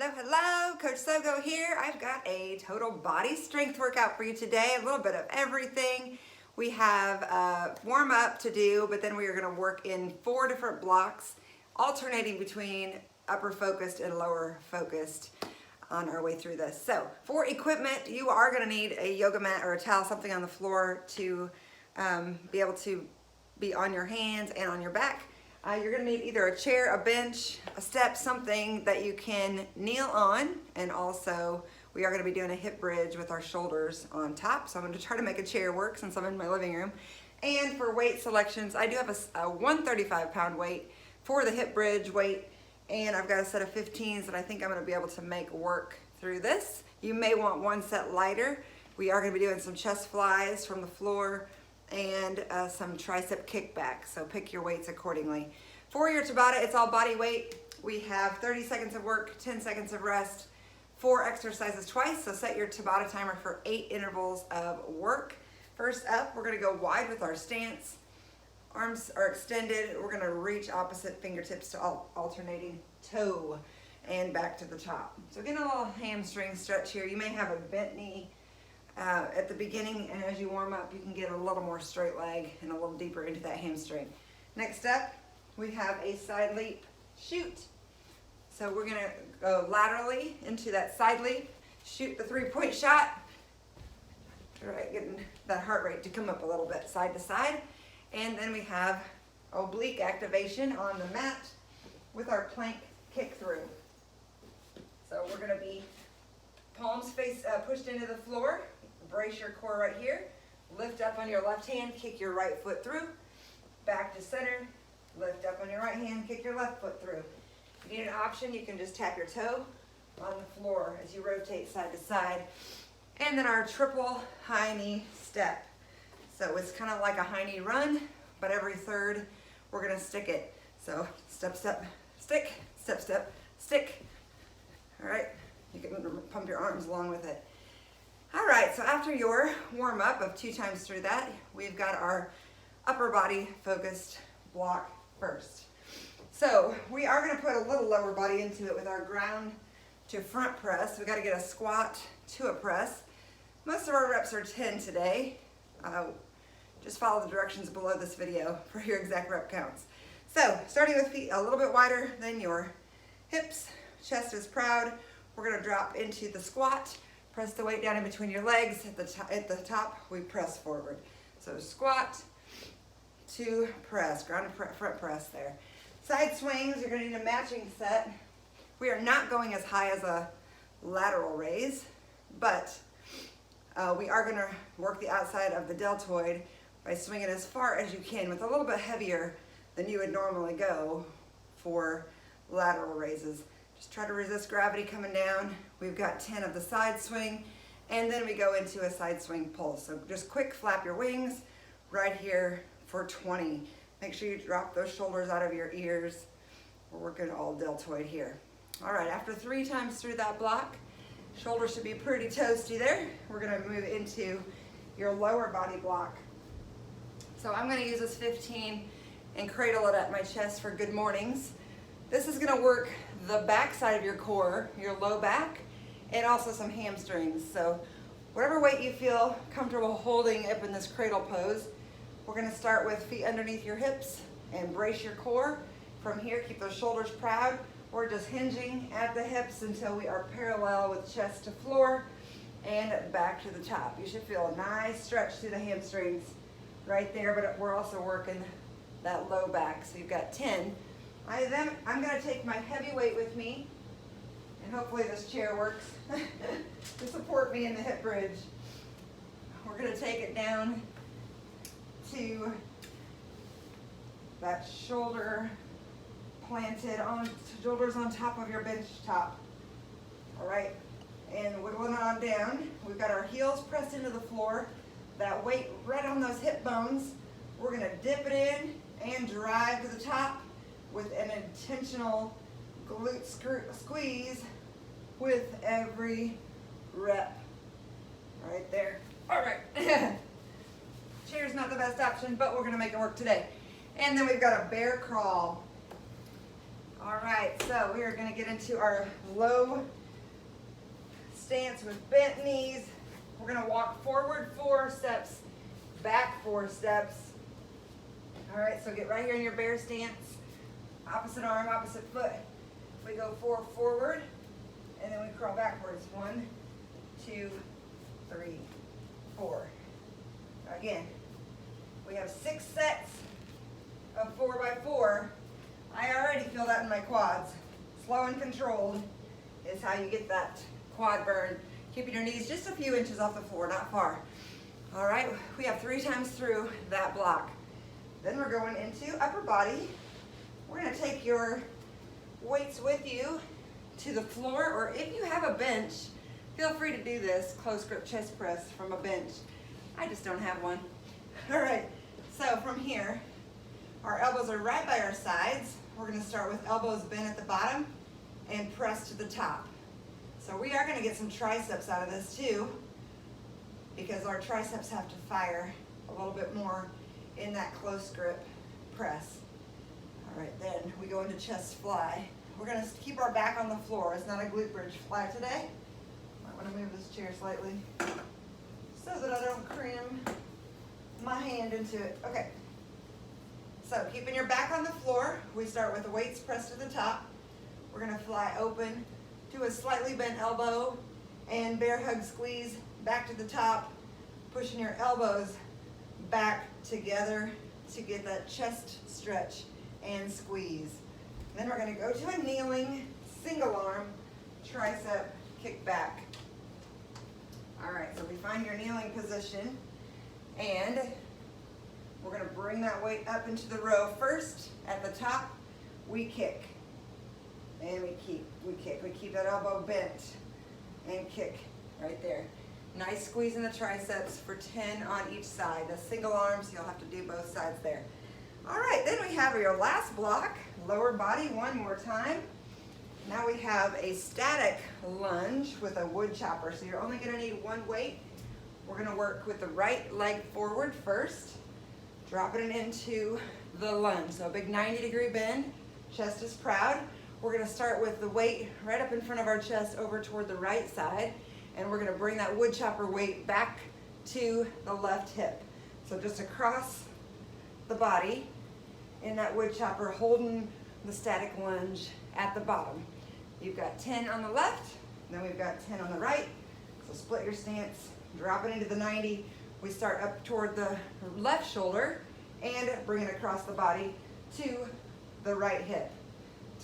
Hello, hello, Coach Sogo here. I've got a total body strength workout for you today, a little bit of everything. We have a warm up to do, but then we are gonna work in 4 different blocks, alternating between upper focused and lower focused on our way through this. So for equipment, you are gonna need a yoga mat or a towel, something on the floor to be able to be on your hands and on your back. You're gonna need either a chair, a bench, a step, something that you can kneel on, and also we are gonna be doing a hip bridge with our shoulders on top. So I'm gonna try to make a chair work since I'm in my living room. And for weight selections, I do have a 135-pound weight for the hip bridge weight, and I've got a set of 15s that I think I'm gonna be able to make work through this. You may want one set lighter. We are gonna be doing some chest flies from the floor, and some tricep kickback, so pick your weights accordingly. For your Tabata, it's all body weight. We have 30 seconds of work, 10 seconds of rest, 4 exercises twice, so set your Tabata timer for 8 intervals of work. First up, we're gonna go wide with our stance. Arms are extended. We're gonna reach opposite fingertips to alternating toe and back to the top. So getting a little hamstring stretch here. You may have a bent knee at the beginning, and as you warm up, you can get a little more straight leg and a little deeper into that hamstring. Next up, we have a side leap shoot. So we're gonna go laterally into that side leap, shoot the 3-point shot. All right, getting that heart rate to come up a little bit side to side. And then we have oblique activation on the mat with our plank kick through. So we're gonna be palms face pushed into the floor. Brace your core right here. Lift up on your left hand, kick your right foot through. Back to center. Lift up on your right hand, kick your left foot through. If you need an option, you can just tap your toe on the floor as you rotate side to side. And then our triple high knee step. So it's kind of like a high knee run, but every third we're gonna stick it. So step, step, stick, step, step, stick. All right, you can pump your arms along with it. All right, so after your warm up of 2 times through that, we've got our upper body focused block first. So we are gonna put a little lower body into it with our ground to front press. We gotta get a squat to a press. Most of our reps are 10 today. Just follow the directions below this video for your exact rep counts. So starting with feet a little bit wider than your hips, chest is proud. We're gonna drop into the squat. Press the weight down in between your legs. At the top, we press forward. So squat to press, ground to front press there. Side swings, you're gonna need a matching set. We are not going as high as a lateral raise, but we are gonna work the outside of the deltoid by swinging as far as you can with a little bit heavier than you would normally go for lateral raises. Just try to resist gravity coming down. We've got 10 of the side swing, and then we go into a side swing pull. So just quick flap your wings right here for 20. Make sure you drop those shoulders out of your ears. We're working all deltoid here. All right, after 3 times through that block, shoulders should be pretty toasty there. We're gonna move into your lower body block. So I'm gonna use this 15 and cradle it at my chest for good mornings. This is gonna work the back side of your core, your low back, and also some hamstrings. So whatever weight you feel comfortable holding up in this cradle pose, we're gonna start with feet underneath your hips and brace your core. From here, keep those shoulders proud. We're just hinging at the hips until we are parallel with chest to floor and back to the top. You should feel a nice stretch through the hamstrings right there, but we're also working that low back. So you've got 10. I'm gonna take my heavy weight with me, and hopefully this chair works to support me in the hip bridge. We're gonna take it down to that shoulder planted on, shoulders on top of your bench top. All right, and wiggling on down. We've got our heels pressed into the floor, that weight right on those hip bones. We're gonna dip it in and drive to the top with an intentional glute squeeze with every rep. Right there. All right. Chair's not the best option, but we're gonna make it work today. And then we've got a bear crawl. All right, so we are gonna get into our low stance with bent knees. We're gonna walk forward 4 steps, back 4 steps. All right, so get right here in your bear stance. Opposite arm, opposite foot. We go 4 forward, and then we crawl backwards. 1, 2, 3, 4. Again, we have 6 sets of 4 by 4. I already feel that in my quads. Slow and controlled is how you get that quad burn. Keeping your knees just a few inches off the floor, not far. All right, we have 3 times through that block. Then we're going into upper body. We're gonna take your weights with you to the floor, or if you have a bench, feel free to do this close grip chest press from a bench. I just don't have one. All right, so from here, our elbows are right by our sides. We're gonna start with elbows bent at the bottom and press to the top. So we are gonna get some triceps out of this too, because our triceps have to fire a little bit more in that close grip press. All right, then we go into chest fly. We're gonna keep our back on the floor. It's not a glute bridge fly today. Might wanna move this chair slightly so that I don't cram my hand into it. Okay. So keeping your back on the floor, we start with the weights pressed to the top. We're gonna fly open to a slightly bent elbow and bear hug squeeze back to the top, pushing your elbows back together to get that chest stretch and squeeze. Then we're gonna go to a kneeling single arm tricep kickback. All right, so we find your kneeling position, and we're gonna bring that weight up into the row. First, at the top, we kick. And we kick. We keep that elbow bent and kick right there. Nice squeeze in the triceps for 10 on each side. The single arms, you'll have to do both sides there. All right, then we have your last block, lower body, one more time. Now we have a static lunge with a woodchopper. So you're only gonna need one weight. We're gonna work with the right leg forward first, dropping it into the lunge. So a big 90-degree bend, chest is proud. We're gonna start with the weight right up in front of our chest over toward the right side, and we're gonna bring that woodchopper weight back to the left hip. So just across the body in that woodchopper, holding the static lunge at the bottom. You've got 10 on the left, and then we've got 10 on the right. So split your stance, drop it into the 90. We start up toward the left shoulder and bring it across the body to the right hip.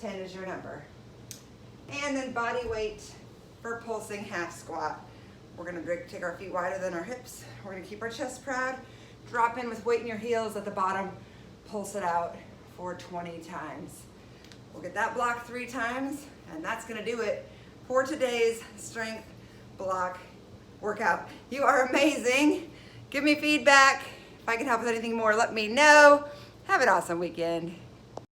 10 is your number. And then body weight for pulsing half squat. We're gonna take our feet wider than our hips. We're gonna keep our chest proud. Drop in with weight in your heels at the bottom. Pulse it out for 20 times. We'll get that block 3 times, and that's gonna do it for today's strength block workout. You are amazing. Give me feedback. If I can help with anything more, let me know. Have an awesome weekend.